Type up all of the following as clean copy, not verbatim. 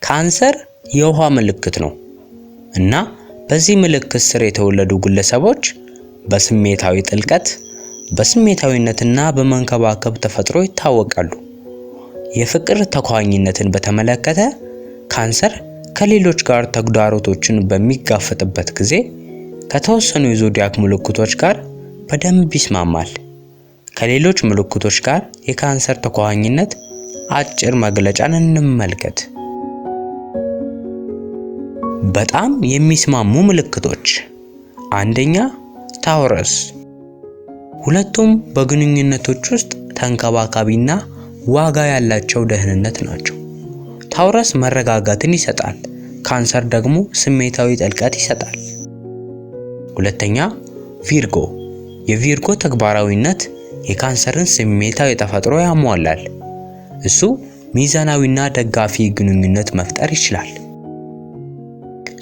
ካንሰር የውሃ ምልክት ነው እና በዚህ ምልክት ስር የተወለዱ ግለሰቦች በስሜታዊ ጥልቀት፣ በስሜታዊነትና በመንከባከብ ተፈጥሮ ይታወቃሉ። የፍቅር ተኳኋኝነትን በተመለከተ ካንሰር ከሌሎች ጋር ተግዳሮቶችን በሚጋፈጥበት ጊዜ ከተወሰኑ የዞዲያክ ምልክቶች ጋር በደንብ ይስማማል። ከሌሎች ምልክቶች ጋር የካንሰር ተኳኋኝነት አጭር መግለጫን እንመልከት። በጣም የሚስማሙ ምልክቶች። አንደኛ፣ ታውረስ። ሁለቱም በግንኙነቶች ውስጥ ተንከባካቢና ዋጋ ያላቸው ደህንነት ናቸው። ታውረስ መረጋጋትን ይሰጣል፣ ካንሰር ደግሞ ስሜታዊ ጥልቀት ይሰጣል። ሁለተኛ፣ ቪርጎ። የቪርጎ ተግባራዊነት የካንሰርን ስሜታዊ ተፈጥሮ ያሟላል። እሱ ሚዛናዊና ደጋፊ ግንኙነት መፍጠር ይችላል።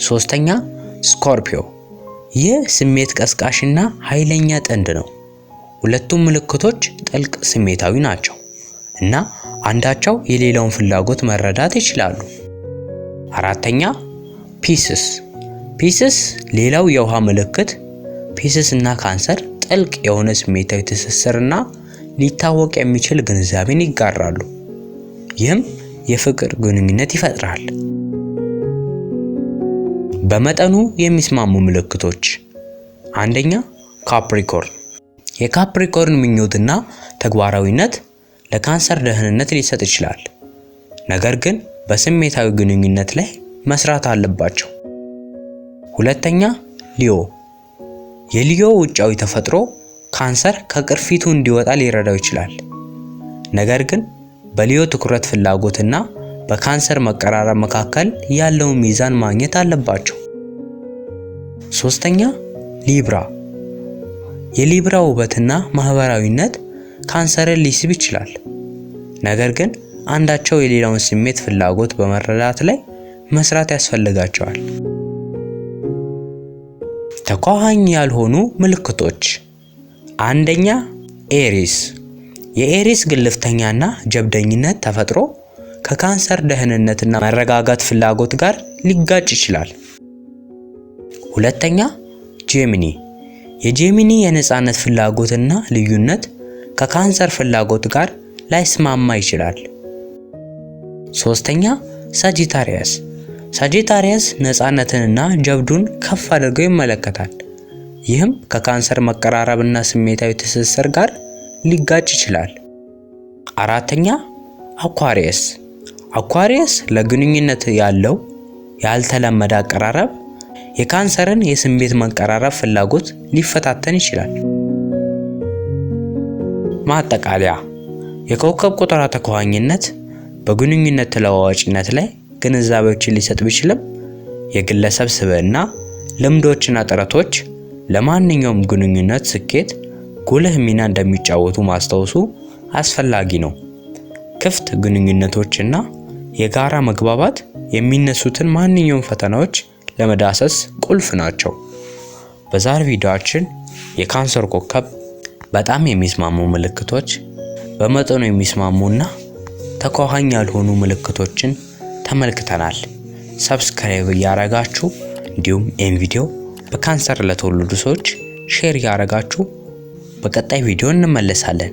ሶስተኛ፣ ስኮርፒዮ። ይህ ስሜት ቀስቃሽና ኃይለኛ ጥንድ ነው። ሁለቱም ምልክቶች ጥልቅ ስሜታዊ ናቸው እና አንዳቸው የሌላውን ፍላጎት መረዳት ይችላሉ። አራተኛ፣ ፒስስ። ፒስስ ሌላው የውሃ ምልክት። ፒስስ እና ካንሰር ጥልቅ የሆነ ስሜታዊ ትስስርና ሊታወቅ የሚችል ግንዛቤን ይጋራሉ። ይህም የፍቅር ግንኙነት ይፈጥራል። በመጠኑ የሚስማሙ ምልክቶች። አንደኛ፣ ካፕሪኮርን። የካፕሪኮርን ምኞትና ተግባራዊነት ለካንሰር ደህንነት ሊሰጥ ይችላል፣ ነገር ግን በስሜታዊ ግንኙነት ላይ መስራት አለባቸው። ሁለተኛ፣ ሊዮ። የሊዮ ውጫዊ ተፈጥሮ ካንሰር ከቅርፊቱ እንዲወጣ ሊረዳው ይችላል፣ ነገር ግን በሊዮ ትኩረት ፍላጎትና በካንሰር መቀራረብ መካከል ያለውን ሚዛን ማግኘት አለባቸው። ሶስተኛ፣ ሊብራ። የሊብራ ውበትና ማህበራዊነት ካንሰርን ሊስብ ይችላል፣ ነገር ግን አንዳቸው የሌላውን ስሜት ፍላጎት በመረዳት ላይ መስራት ያስፈልጋቸዋል። ተኳኋኝ ያልሆኑ ምልክቶች። አንደኛ፣ ኤሪስ። የኤሪስ ግልፍተኛና ጀብደኝነት ተፈጥሮ ከካንሰር ደህንነትና መረጋጋት ፍላጎት ጋር ሊጋጭ ይችላል። ሁለተኛ፣ ጄሚኒ። የጄሚኒ የነጻነት ፍላጎትና ልዩነት ከካንሰር ፍላጎት ጋር ላይስማማ ይችላል። ሶስተኛ፣ ሳጂታሪያስ። ሳጂታሪያስ ነጻነትንና ጀብዱን ከፍ አድርገው ይመለከታል። ይህም ከካንሰር መቀራረብና ስሜታዊ ትስስር ጋር ሊጋጭ ይችላል። አራተኛ፣ አኳሪየስ። አኳሪየስ ለግንኙነት ያለው ያልተለመደ አቀራረብ የካንሰርን የስሜት መቀራረብ ፍላጎት ሊፈታተን ይችላል። ማጠቃለያ፣ የኮከብ ቆጠራ ተኳኋኝነት በግንኙነት ተለዋዋጭነት ላይ ግንዛቤዎችን ሊሰጥ ቢችልም የግለሰብ ስብዕና፣ ልምዶችና ጥረቶች ለማንኛውም ግንኙነት ስኬት ጉልህ ሚና እንደሚጫወቱ ማስታወሱ አስፈላጊ ነው። ክፍት ግንኙነቶችና የጋራ መግባባት የሚነሱትን ማንኛውም ፈተናዎች ለመዳሰስ ቁልፍ ናቸው። በዛሬው ቪዲዮአችን የካንሰር ኮከብ በጣም የሚስማሙ ምልክቶች፣ በመጠኑ የሚስማሙና ተኳኋኝ ያልሆኑ ምልክቶችን ተመልክተናል። ሰብስክራይብ እያረጋችሁ እንዲሁም ይህን ቪዲዮ በካንሰር ለተወለዱ ሰዎች ሼር እያረጋችሁ በቀጣይ ቪዲዮ እንመለሳለን።